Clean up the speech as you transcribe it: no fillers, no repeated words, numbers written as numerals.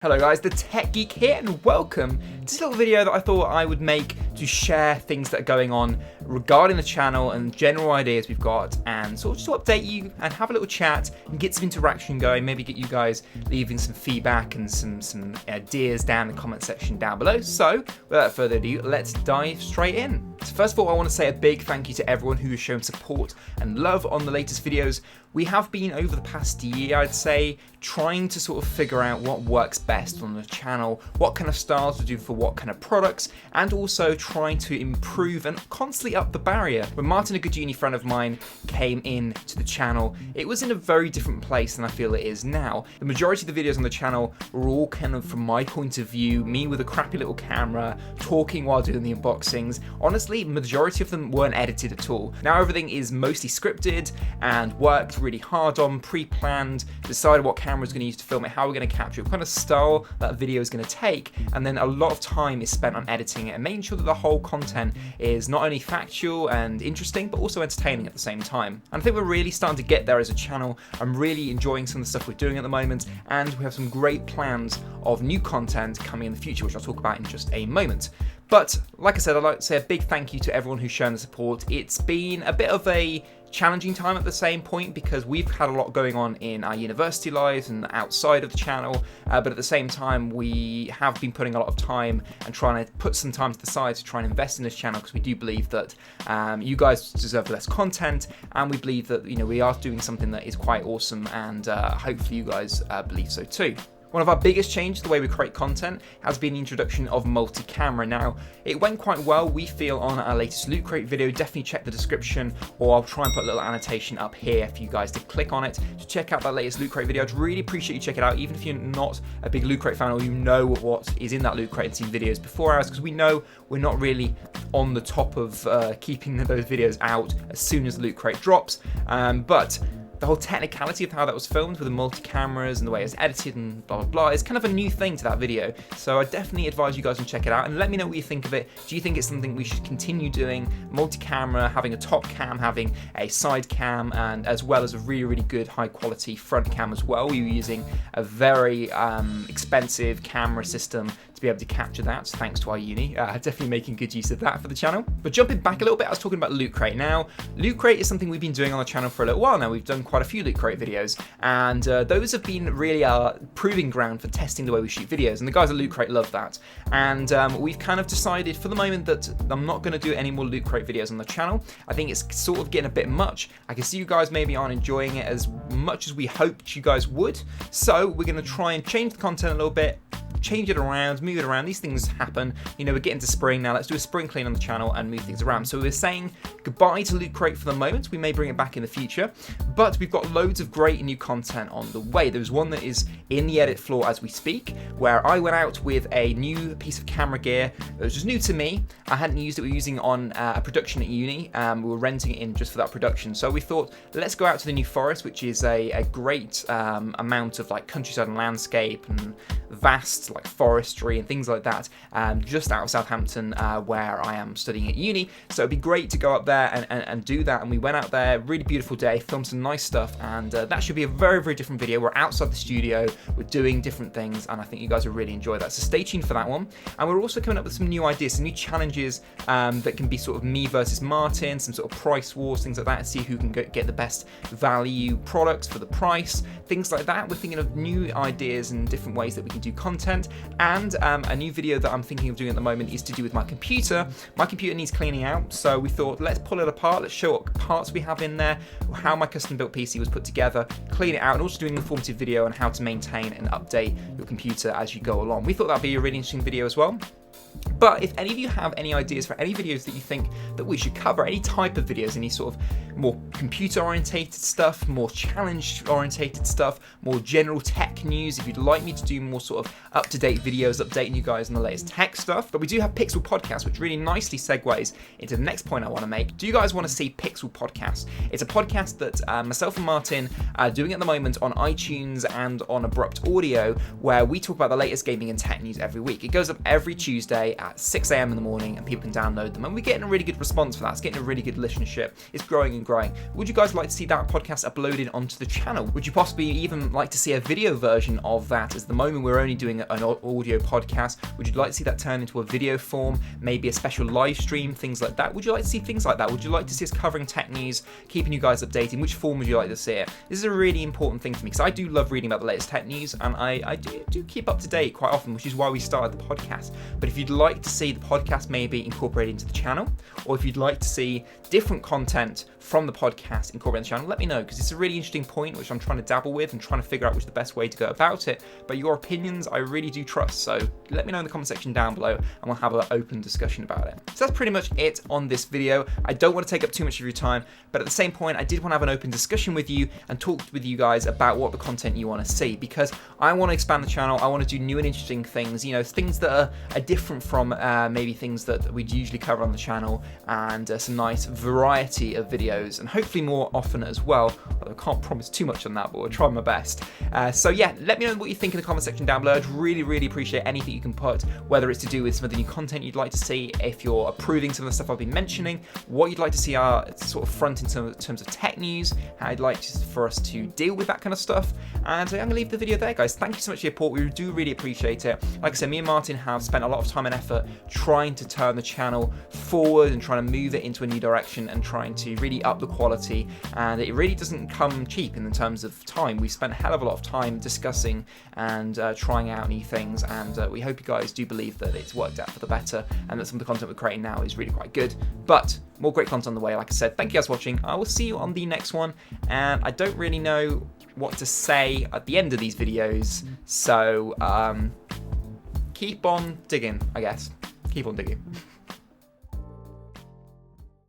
Hello guys, TheTechGeek here and welcome to this little video that I thought I would make to share things that are going on regarding the channel and general ideas we've got, and sort of just to update you and have a little chat and get some interaction going, maybe get you guys leaving some feedback and some ideas down in the comment section down below. So without further ado, let's dive straight in. So first of all, I want to say a big thank you to everyone who has shown support and love on the latest videos. We have been, over the past year, I'd say, trying to sort of figure out what works best on the channel, what kind of styles to do for what kind of products, and also trying to improve and constantly up the barrier. When Martin, a good uni friend of mine, came in to the channel, it was in a very different place than I feel it is now. The majority of the videos on the channel were all kind of, from my point of view, me with a crappy little camera, talking while doing the unboxings. Honestly, majority of them weren't edited at all. Now everything is mostly scripted and worked really hard on, pre-planned, decided what camera is going to use to film it, how we're going to capture it, what kind of style that video is going to take, and then a lot of time is spent on editing it and making sure that the whole content is not only factual and interesting, but also entertaining at the same time. And I think we're really starting to get there as a channel. I'm really enjoying some of the stuff we're doing at the moment, and we have some great plans of new content coming in the future, which I'll talk about in just a moment. But like I said, I'd like to say a big thank you to everyone who's shown the support. It's been a bit of a challenging time at the same point because we've had a lot going on in our university lives and outside of the channel, but at the same time we have been putting a lot of time and trying to put some time to the side to try and invest in this channel, because we do believe that you guys deserve less content, and we believe that we are doing something that is quite awesome, and hopefully you guys believe so too. One of our biggest changes, the way we create content, has been the introduction of multi-camera. Now, it went quite well, we feel, on our latest Loot Crate video. Definitely check the description, or I'll try and put a little annotation up here for you guys to click on it to check out that latest Loot Crate video. I'd really appreciate you check it out, even if you're not a big Loot Crate fan or you know what is in that Loot Crate and seen videos before ours, because we know we're not really on the top of keeping those videos out as soon as the Loot Crate drops, but the whole technicality of how that was filmed with the multi-cameras and the way it's edited and blah, blah, blah is kind of a new thing to that video. So I definitely advise you guys to check it out and let me know what you think of it. Do you think it's something we should continue doing? Multi-camera, having a top cam, having a side cam, and as well as a really, really good high quality front cam as well. We're using a very expensive camera system to be able to capture that, so thanks to our uni. Definitely making good use of that for the channel. But jumping back a little bit, I was talking about Loot Crate. Now, Loot Crate is something we've been doing on the channel for a little while now. We've done quite a few Loot Crate videos, and those have been really our proving ground for testing the way we shoot videos, and the guys at Loot Crate love that. And we've kind of decided for the moment that I'm not going to do any more Loot Crate videos on the channel. I think it's sort of getting a bit much. I can see you guys maybe aren't enjoying it as much as we hoped you guys would, so we're going to try and change the content a little bit, change it around, move it around. These things happen. We're getting to spring now. Let's do a spring clean on the channel and move things around. So we're saying goodbye to Loot Crate for the moment. We may bring it back in the future, but we've got loads of great new content on the way. There's one that is in the edit floor as we speak, where I went out with a new piece of camera gear that was just new to me. I hadn't used it. We were using it on a production at uni. We were renting it in just for that production. So we thought, let's go out to the New Forest, which is a great amount of like countryside and landscape and vast like forestry and things like that, just out of Southampton, where I am studying at uni. So it'd be great to go up there and do that. And we went out there, really beautiful day, filmed some nice stuff, and that should be a very, very different video. We're outside the studio, we're doing different things, and I think you guys will really enjoy that. So stay tuned for that one. And we're also coming up with some new ideas, some new challenges that can be sort of me versus Martin, some sort of price wars, things like that, and see who can get the best value products for the price, things like that. We're thinking of new ideas and different ways that we can do content. And a new video that I'm thinking of doing at the moment is to do with my computer. My computer needs cleaning out, so we thought, let's pull it apart, let's show what parts we have in there, how my custom built PC was put together, clean it out, and also doing an informative video on how to maintain and update your computer as you go along. We thought that'd be a really interesting video as well. But if any of you have any ideas for any videos that you think that we should cover, any type of videos, any sort of more computer orientated stuff, more challenge orientated stuff, more general tech news, if you'd like me to do more sort of up-to-date videos updating you guys on the latest tech stuff. But we do have Pixel Podcast, which really nicely segues into the next point I want to make. Do you guys want to see Pixel Podcast? It's a podcast that myself and Martin are doing at the moment on iTunes and on Abrupt Audio, where we talk about the latest gaming and tech news every week. It goes up every Tuesday. Tuesday at 6 a.m. in the morning, and people can download them. And we're getting a really good response for that. It's getting a really good listenership. It's growing and growing. Would you guys like to see that podcast uploaded onto the channel? Would you possibly even like to see a video version of that? At the moment, we're only doing an audio podcast. Would you like to see that turn into a video form? Maybe a special live stream, things like that. Would you like to see things like that? Would you like to see us covering tech news, keeping you guys updated? Which form would you like to see it? This is a really important thing for me because I do love reading about the latest tech news, and I do keep up to date quite often, which is why we started the podcast. But if you'd like to see the podcast maybe incorporated into the channel, or if you'd like to see different content from the podcast incorporated in the channel, let me know, because it's a really interesting point which I'm trying to dabble with and trying to figure out which is the best way to go about it. But your opinions I really do trust, so let me know in the comment section down below and we'll have an open discussion about it. So that's pretty much it on this video. I don't want to take up too much of your time, but at the same point I did want to have an open discussion with you and talk with you guys about what the content you want to see, because I want to expand the channel. I want to do new and interesting things, you know, things that are different from maybe things that we'd usually cover on the channel, and some nice variety of videos, and hopefully more often as well, although I can't promise too much on that, but we'll try my best. So yeah, let me know what you think in the comment section down below. I'd really appreciate anything you can put, whether it's to do with some of the new content you'd like to see, if you're approving some of the stuff I've been mentioning, what you'd like to see our sort of front in terms of tech news, how you'd like for us to deal with that kind of stuff. And I'm gonna leave the video there, guys. Thank you so much for your support. We do really appreciate it. Like I said, me and Martin have spent a lot of time and effort trying to turn the channel forward and trying to move it into a new direction and trying to really up the quality, and it really doesn't come cheap in terms of time. We spent a hell of a lot of time discussing and trying out new things, and we hope you guys do believe that it's worked out for the better and that some of the content we're creating now is really quite good. But more great content on the way. Like I said, thank you guys for watching. I will see you on the next one, and I don't really know what to say at the end of these videos, so keep on digging, I guess. Keep on digging.